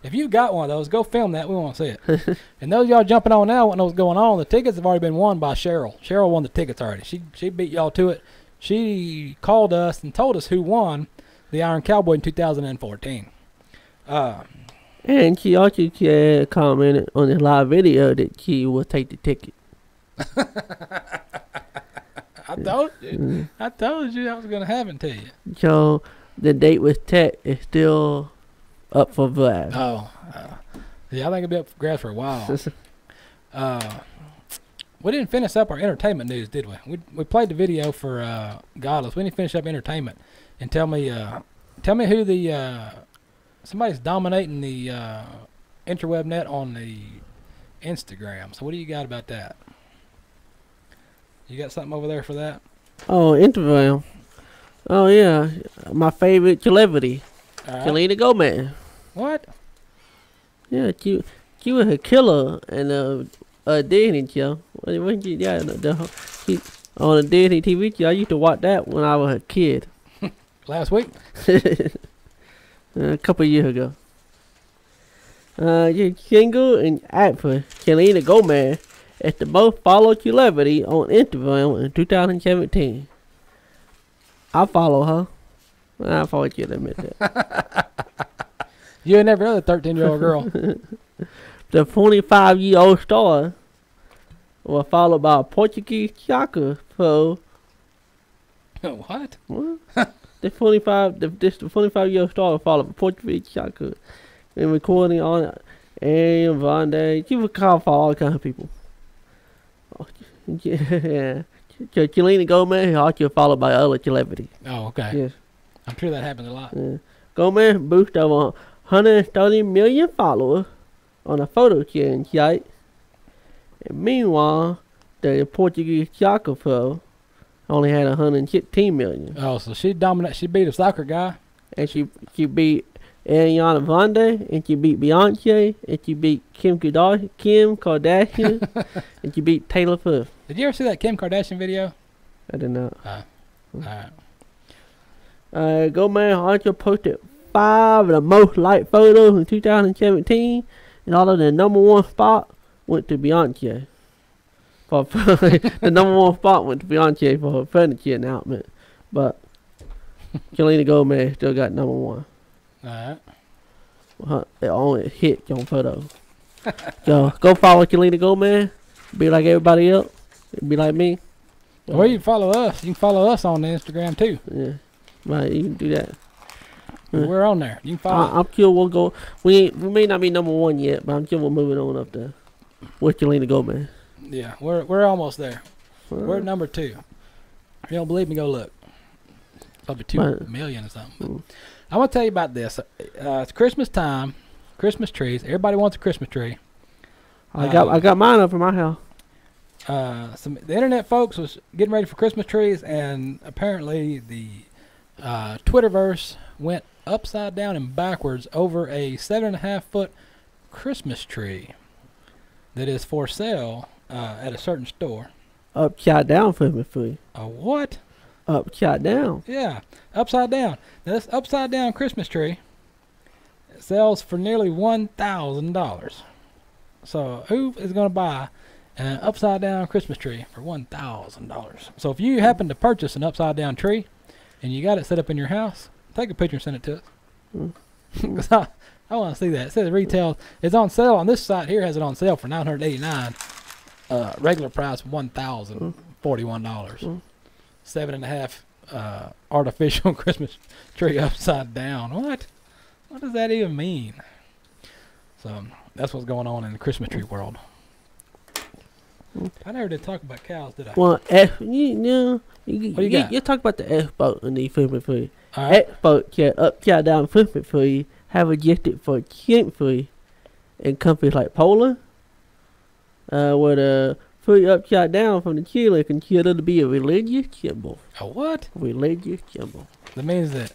if you've got one of those, go film that. We want to see it. And those y'all jumping on now, what knows what's going on? The tickets have already been won by Cheryl. Cheryl won the tickets already. She beat y'all to it. She called us and told us who won the Iron Cowboy in 2014. And she also commented on the live video that she will take the ticket. I told you. I told you I was going to happen to you. So, the date with Tex is still up for grabs. Oh. Yeah, I think it'll be up for grabs for a while. We didn't finish up our entertainment news, did we? We played the video for Godless. We didn't finish up entertainment. And tell me who the somebody's dominating the interweb net on the Instagram. So what do you got about that? You got something over there for that? Oh, Instagram. Oh yeah, my favorite celebrity, Selena Gomez. What? Yeah, she was a killer in a Disney show. When she, yeah, on a Disney TV show. I used to watch that when I was a kid. Last week? A couple of years ago. Single and actress Selena Gomez is the most followed celebrity on Instagram in 2017. I follow her. I follow you to admit that. You ain't never heard a 13-year-old girl. The 25-year-old star was followed by a Portuguese soccer pro. What? The 25-year-old star was followed by Portuguese soccer and recording on it. And Von Day. You would call for all kinds of people. Yeah. Selena Gomez also followed by other celebrities. Oh, okay. Yes. I'm sure that happens a lot. Yeah. Gomez boosted over 130 million followers on a photo sharing site. And meanwhile, the Portuguese soccer pro only had 116 million. Oh, so she dominated. She beat a soccer guy. And she beat Ariana Grande, and she beat Beyonce, and she beat Kim Kardashian, and she beat Taylor Swift. Did you ever see that Kim Kardashian video? I did not. Alright. Gomez also posted 5 of the most liked photos in 2017, and all of the #1 spot went to Beyonce. The #1 spot went to Beyonce for her pregnancy announcement, but Selena Gomez still got #1. Alright. It only hit on photos. So go follow Selena Gomez. Be like everybody else. Be like me. Well, you can follow us. You can follow us on the Instagram too. Yeah. Right, you can do that. We're on there. You can follow. I'm sure we'll go. We may not be #1 yet, but I'm sure we're moving on up there with Selena Gomez. Yeah, we're almost there. We're at #2. If you don't believe me, go look. Probably 2 million or something. I'm gonna tell you about this. It's Christmas time. Christmas trees. Everybody wants a Christmas tree. I got mine up in my house. The internet folks was getting ready for Christmas trees, and apparently the Twitterverse went upside down and backwards over a 7.5-foot Christmas tree that is for sale at a certain store. Upside down for me. A what? Upside down. Yeah, upside down. Now this upside down Christmas tree sells for nearly $1,000. So who is going to buy an upside down Christmas tree for $1,000? So if you happen to purchase an upside down tree and you got it set up in your house, take a picture and send it to us. Because I want to see that. It says retail. It's on sale on this site here. Has it on sale for $989. Regular price $1,041. 7.5 artificial Christmas tree upside down. What does that even mean? So that's what's going on in the Christmas tree world. I never did talk about cows, did I? Well, you talk about the export in the Christmas tree. Right. Export upside down Christmas tree have adjusted for centuries in countries like Poland, where the tree upside down from the tree considered to be a religious symbol. A what? Religious symbol. That means that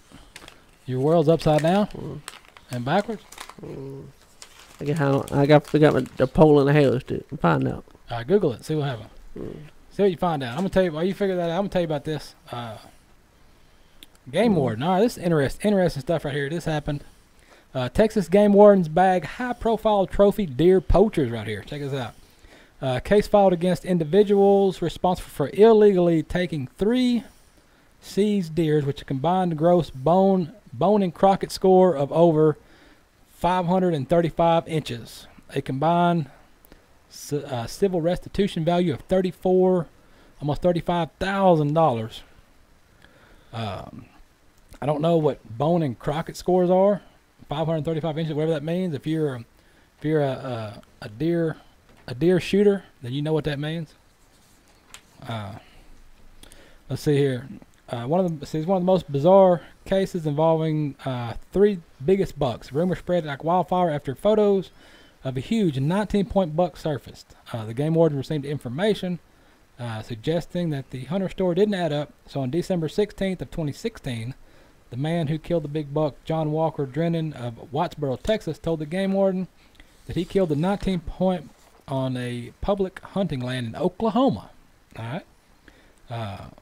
your world's upside down and backwards? I got the pole in the house to find out. Google it. See what happens. See what you find out. I'm gonna tell you. While you figure that out, I'm gonna tell you about this. Game warden. All right, this is interesting stuff right here. This happened. Texas game wardens bag high-profile trophy deer poachers right here. Check this out. Case filed against individuals responsible for illegally taking 3 seized deers, which a combined gross bone and crockett score of over 535 inches. A combined civil restitution value of almost $35,000. I don't know what bone and crockett scores are. 535 inches, whatever that means. If you're If you're a deer shooter, then you know what that means. Let's see here. One of the most bizarre cases involving 3 biggest bucks. Rumors spread like wildfire after photos of a huge 19-point buck surfaced. The game warden received information suggesting that the hunter story didn't add up. So on December 16th of 2016, the man who killed the big buck, John Walker Drennan of Wattsboro, Texas, told the game warden that he killed the 19-point on a public hunting land in Oklahoma. All right.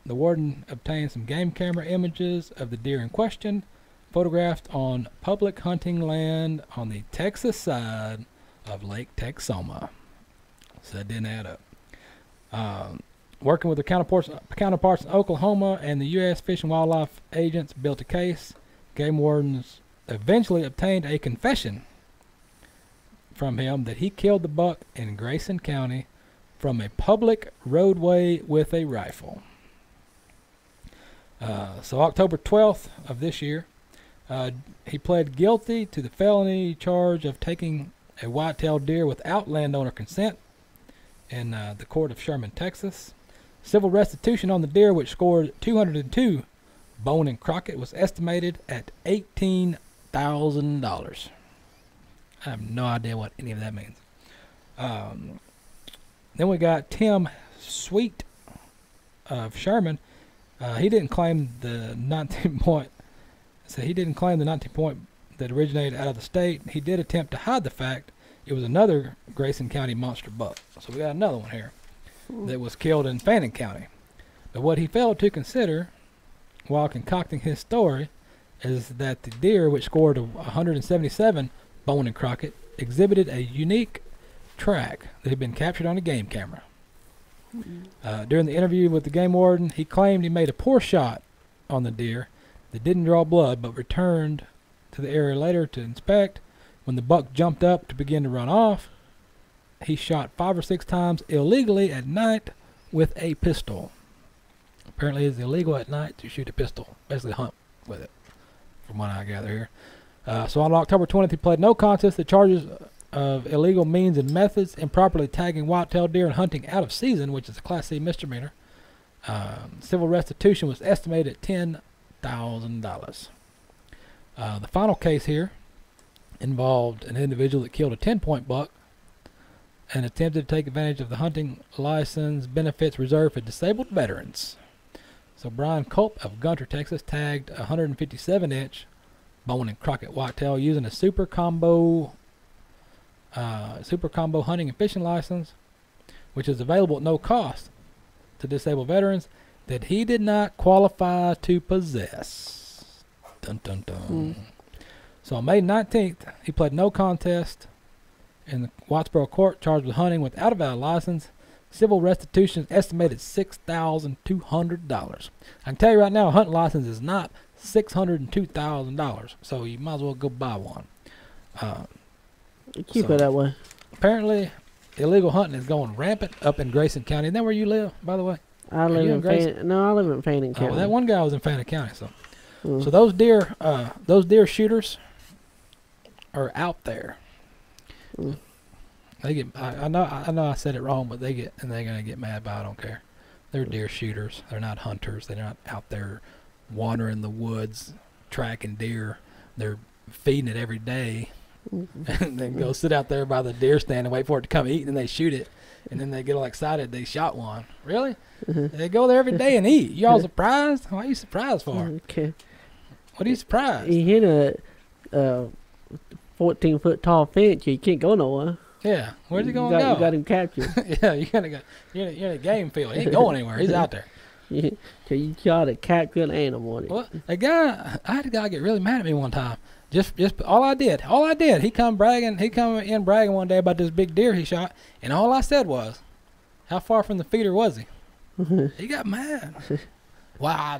The warden obtained some game camera images of the deer in question, photographed on public hunting land on the Texas side of Lake Texoma. So that didn't add up. Working with their counterparts in Oklahoma and the U.S. Fish and Wildlife agents built a case. Game wardens eventually obtained a confession from him that he killed the buck in Grayson County from a public roadway with a rifle. So October 12th of this year, he pled guilty to the felony charge of taking a white-tailed deer without landowner consent in the court of Sherman, Texas. Civil restitution on the deer, which scored 202 bone and crockett, was estimated at $18,000. I have no idea what any of that means. Then we got Tim Sweet of Sherman. He didn't claim the 19-point. So he didn't claim the 19-point that originated out of the state. He did attempt to hide the fact it was another Grayson County monster buck. So we got another one here that was killed in Fannin County. But what he failed to consider while concocting his story is that the deer, which scored 177 bone and crockett, exhibited a unique track that had been captured on a game camera. During the interview with the game warden, he claimed he made a poor shot on the deer that didn't draw blood, but returned to the area later to inspect. When the buck jumped up to begin to run off, he shot 5 or 6 times illegally at night with a pistol. Apparently it's illegal at night to shoot a pistol, basically hunt with it, from what I gather here. So on October 20th, he pled no contest to charges of illegal means and methods, improperly tagging white-tailed deer and hunting out of season, which is a Class C misdemeanor. Civil restitution was estimated at $10,000. The final case here involved an individual that killed a 10-point buck and attempted to take advantage of the hunting license benefits reserved for disabled veterans. So Brian Culp of Gunter, Texas, tagged a 157-inch bone and crockett whitetail using a super combo hunting and fishing license, which is available at no cost to disabled veterans, that he did not qualify to possess. Dun dun dun. So on May 19th, he pled no contest in the Wattsboro court, charged with hunting without a valid license. Civil restitution is estimated $6,200. I can tell you right now, a hunting license is not $602,000, so you might as well go buy one. Keep it that way. Apparently, illegal hunting is going rampant up in Grayson County. Isn't that where you live, by the way? I live in Fannin. No, I live in Fannin County. Well, that one guy was in Fannin County. So those deer shooters are out there. They get. I know I said it wrong, but they're gonna get mad, but I don't care. They're deer shooters. They're not hunters. They're not out there wandering the woods tracking deer. They're feeding it every day. And then go sit out there by the deer stand and wait for it to come eat, and then they shoot it, and then they get all excited they shot one. Really? They go there every day and eat. You all surprised? Why are you surprised for? Okay. What are you surprised? He hit a 14-foot tall fence. You can't go nowhere. Yeah, where's he going to go? You got him captured. Yeah, you gotta go. You're in a game field. He ain't going anywhere. He's out there. So you got to capture an animal. Well, I had a guy get really mad at me one time. Just all I did. He come in bragging one day about this big deer he shot, and all I said was, "How far from the feeder was he?" He got mad. Well, I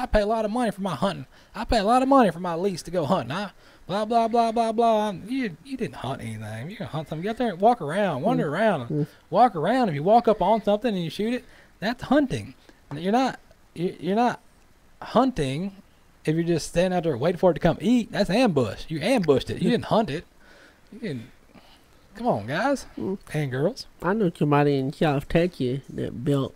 pay a lot of money for my hunting. I pay a lot of money for my lease to go hunting. Blah blah blah blah blah. You didn't hunt anything. You can hunt something. Get out there and walk around, wander around, walk around. If you walk up on something and you shoot it, that's hunting. You're not hunting. If you're just standing out there waiting for it to come eat, that's ambush. You ambushed it. You didn't hunt it. Come on, guys and girls. I know somebody in South Texas that built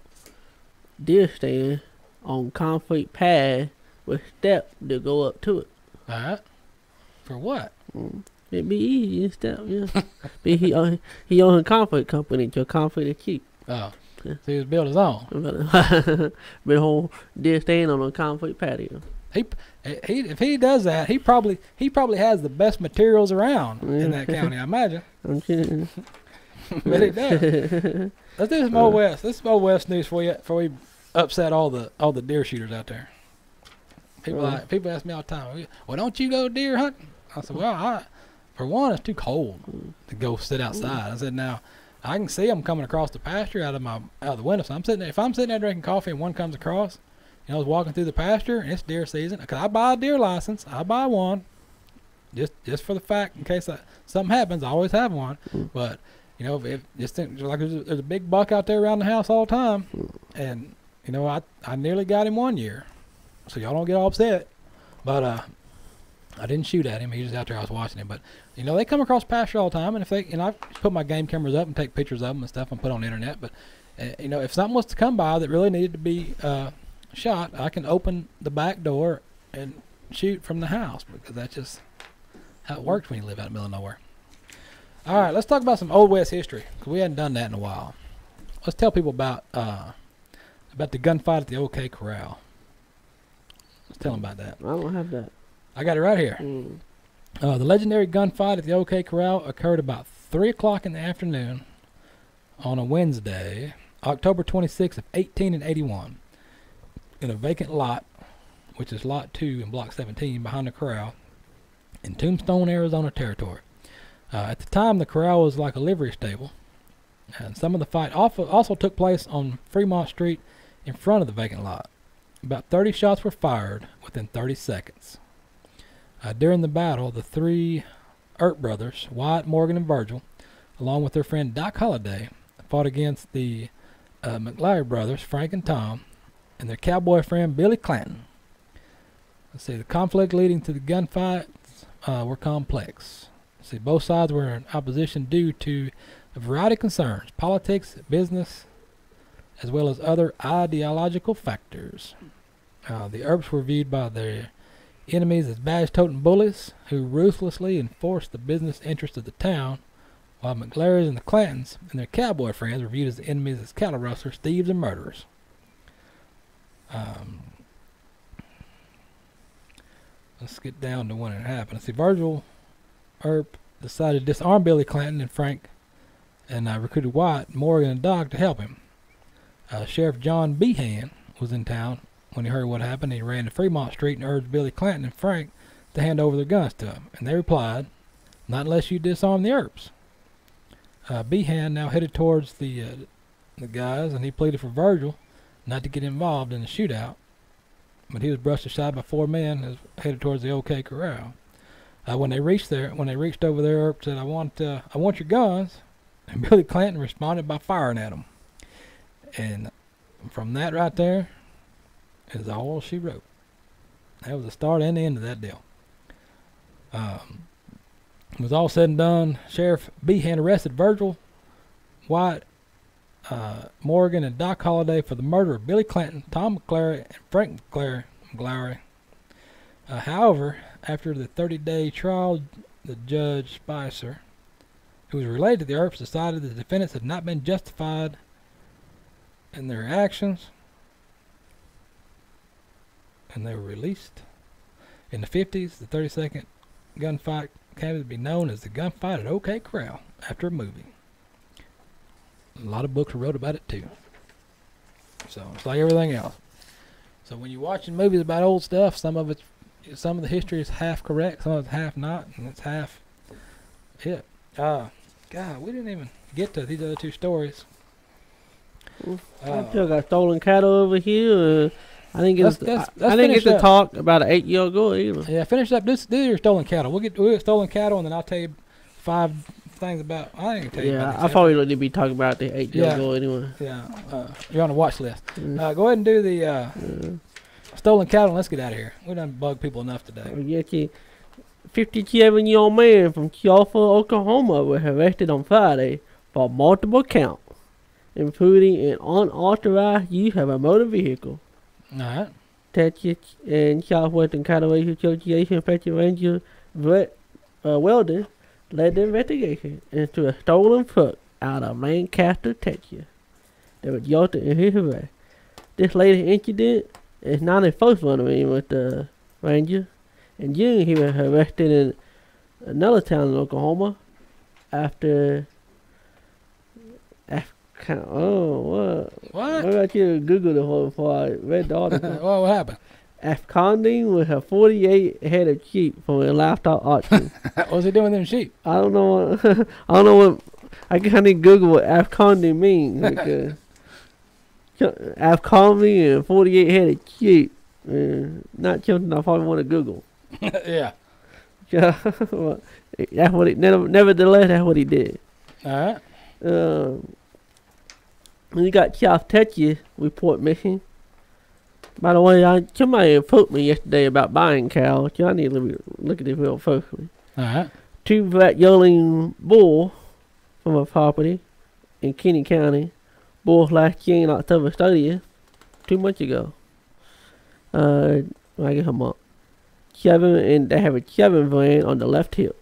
deer stand on concrete pad with steps to go up to it. All right. For what? It'd be easy and stuff, yeah. But he owned a concrete company, so concrete is cheap. Oh. So he was built his own. But whole deer stand on a concrete patio. If he does that, he probably has the best materials around in that county, I imagine. I'm kidding. But he does. Let's do some Old West. This is Old West news for you before we upset all the deer shooters out there. People ask me all the time, well, don't you go deer hunting? I said, well, for one, it's too cold to go sit outside. I said, now I can see them coming across the pasture out of the window. So if I'm sitting there drinking coffee and one comes across, I was walking through the pasture and it's deer season. Cause I buy a deer license. I buy one, just for the fact in case something happens. I always have one. But if just think, like there's a big buck out there around the house all the time, and I nearly got him one year. So y'all don't get all upset. But I didn't shoot at him. He was out there. I was watching him. But they come across pasture all the time, and if they I put my game cameras up and take pictures of them and stuff and put on the internet. But if something was to come by that really needed to be shot, I can open the back door and shoot from the house, because that's just how it works when you live out in the middle of nowhere. All right, let's talk about some Old West history, because we hadn't done that in a while. Let's tell people about the gunfight at the OK Corral. Let's tell them about that. I don't have that. I got it right here. The legendary gunfight at the OK Corral occurred about 3 o'clock in the afternoon on a Wednesday, October 26th of 1881, in a vacant lot, which is Lot 2 in Block 17 behind the corral in Tombstone, Arizona territory. At the time, the corral was like a livery stable, and some of the fight also took place on Fremont Street in front of the vacant lot. About 30 shots were fired within 30 seconds. During the battle, the three Earp brothers, Wyatt, Morgan, and Virgil, along with their friend Doc Holliday, fought against the McLaury brothers, Frank and Tom, and their cowboy friend Billy Clanton. Let's see, the conflict leading to the gunfights were complex. Let's see, both sides were in opposition due to a variety of concerns, politics, business, as well as other ideological factors. The Earps were viewed by their enemies as badge-toting bullies who ruthlessly enforced the business interests of the town, while McLary's and the Clantons and their cowboy friends were viewed as enemies as cattle rustlers, thieves, and murderers. Let's get down to when it happened. Let's see, Virgil Earp decided to disarm Billy Clanton and Frank, and recruited Wyatt, Morgan, and Doc to help him. Sheriff John Behan was in town when he heard what happened. He ran to Fremont Street and urged Billy Clanton and Frank to hand over their guns to him, and they replied, "Not unless you disarm the Earps." Behan now headed towards the guys, and he pleaded for Virgil not to get involved in the shootout, but he was brushed aside by 4 men as headed towards the OK Corral. When they reached over there, Earp said, "I want your guns," and Billy Clanton responded by firing at him. And from that right there is all she wrote. That was the start and the end of that deal. It was all said and done. Sheriff Behan arrested Virgil, Wyatt, Morgan, and Doc Holliday for the murder of Billy Clanton, Tom McLaury, and Frank McLaury. However, after the 30-day trial, the Judge Spicer, who was related to the Earps, decided the defendants had not been justified in their actions, and they were released. In the 50s, the 30-second gunfight came to be known as the gunfight at OK Corral after a movie. A lot of books were wrote about it too. So it's like everything else. So when you're watching movies about old stuff, some of the history is half correct, some of it's half not, and it's half it. God, we didn't even get to these other 2 stories. I still got stolen cattle over here. I didn't get to talk about an 8-year-old girl either. Yeah, finish up. Do your stolen cattle. We'll get stolen cattle, and then I'll tell you 5 things about. I ain't gonna tell you. Yeah, I probably need to be talking about the 8-year-old girl anyway. Yeah, you're on the watch list. Go ahead and do the stolen cattle. And let's get out of here. We done bugged people enough today. 57-year-old man from Tulsa, Oklahoma was arrested on Friday for multiple counts, including an unauthorized use of a motor vehicle. Alright. Texas and Southwestern Cattlemen's Association Special Ranger Brett Weldon led the investigation into a stolen truck out of Lancaster, Texas, that resulted in his arrest. This latest incident is not a first run-in with the Ranger. In June, he was arrested in another town in Oklahoma after. What? What about you Google the whole before I read the article? What happened? Absconding with a 48 head of sheep from a livestock auction. What was he doing with them sheep? I don't know. I don't know what. I guess I need to Google what absconding means. Like, absconding and 48 head of sheep. Not something I probably want to Google. Yeah. That's what it. Nevertheless, that's what he did. All right. We got South Texas report missing. By the way, somebody approached me yesterday about buying cows. I need to look at this real closely. Alright. 2 black yearling bulls from a property in Kenny County. Bulls last year in October 30th, 2 months ago. I guess a month. 7, and they have a 7 brand on the left hip.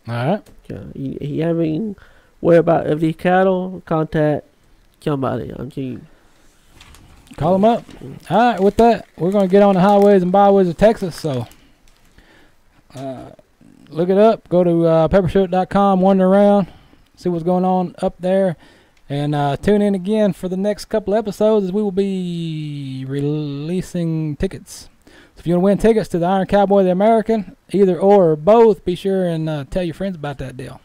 Alright. You having whereabouts of these cattle? Contact somebody. I'm seeing. Call them up. All right, with that, we're going to get on the highways and byways of Texas. So, look it up. Go to pepperstewart.com, wander around, see what's going on up there. And tune in again for the next couple episodes as we will be releasing tickets. So if you want to win tickets to the Iron Cowboy, the American, either or both, be sure and tell your friends about that deal.